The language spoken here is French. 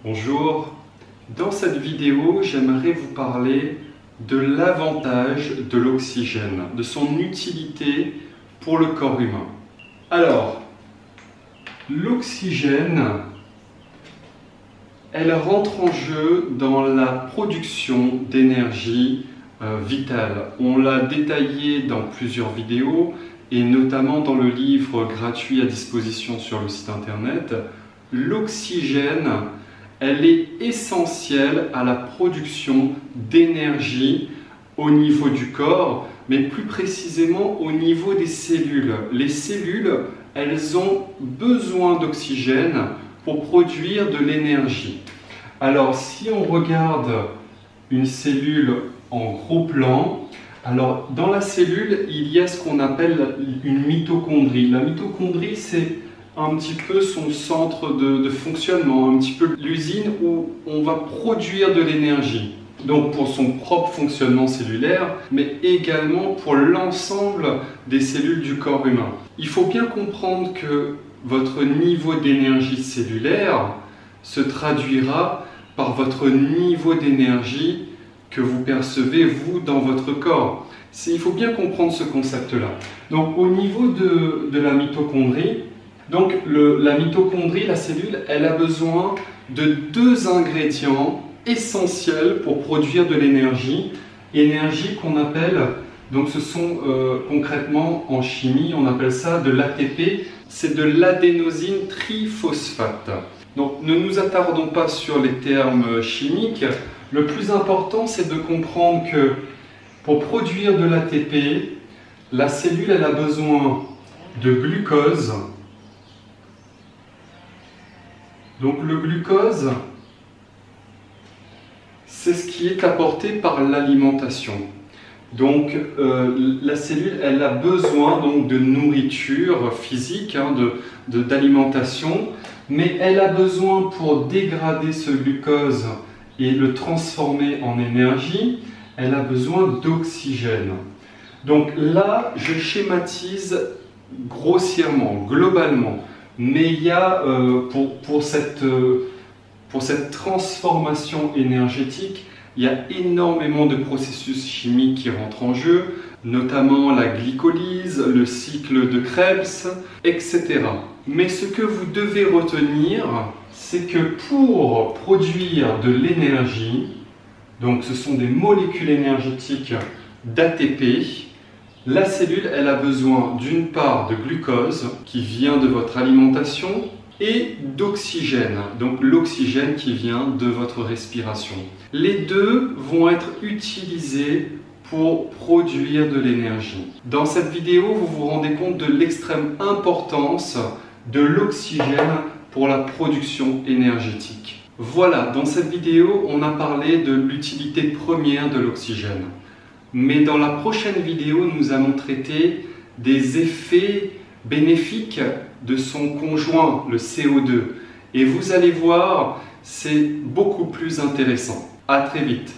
Bonjour, dans cette vidéo j'aimerais vous parler de l'avantage de l'oxygène, de son utilité pour le corps humain. Alors, l'oxygène, elle rentre en jeu dans la production d'énergie vitale. On l'a détaillé dans plusieurs vidéos et notamment dans le livre gratuit à disposition sur le site internet. L'oxygène, elle est essentielle à la production d'énergie au niveau du corps, mais plus précisément au niveau des cellules. Les cellules, elles ont besoin d'oxygène pour produire de l'énergie. Alors, si on regarde une cellule en gros plan, alors dans la cellule, il y a ce qu'on appelle une mitochondrie. La mitochondrie, c'est un petit peu son centre de fonctionnement, un petit peu l'usine où on va produire de l'énergie. Donc pour son propre fonctionnement cellulaire, mais également pour l'ensemble des cellules du corps humain. Il faut bien comprendre que votre niveau d'énergie cellulaire se traduira par votre niveau d'énergie que vous percevez, vous, dans votre corps. Il faut bien comprendre ce concept-là. Donc au niveau de la mitochondrie, la mitochondrie, la cellule, elle a besoin de deux ingrédients essentiels pour produire de l'énergie. Énergie qu'on appelle, donc ce sont concrètement en chimie, on appelle ça de l'ATP, c'est de l'adénosine triphosphate. Donc ne nous attardons pas sur les termes chimiques. Le plus important, c'est de comprendre que pour produire de l'ATP, la cellule elle a besoin de glucose. Donc le glucose, c'est ce qui est apporté par l'alimentation. Donc la cellule, elle a besoin donc de nourriture physique, d'alimentation, mais elle a besoin pour dégrader ce glucose et le transformer en énergie, elle a besoin d'oxygène. Donc là, je schématise grossièrement, globalement. Mais il y a, pour cette transformation énergétique, il y a énormément de processus chimiques qui rentrent en jeu, notamment la glycolyse, le cycle de Krebs, etc. Mais ce que vous devez retenir, c'est que pour produire de l'énergie, donc ce sont des molécules énergétiques d'ATP, la cellule, elle a besoin d'une part de glucose qui vient de votre alimentation et d'oxygène, donc l'oxygène qui vient de votre respiration. Les deux vont être utilisés pour produire de l'énergie. Dans cette vidéo, vous vous rendez compte de l'extrême importance de l'oxygène pour la production énergétique. Voilà, dans cette vidéo, on a parlé de l'utilité première de l'oxygène. Mais dans la prochaine vidéo, nous allons traiter des effets bénéfiques de son conjoint, le CO2. Et vous allez voir, c'est beaucoup plus intéressant. À très vite.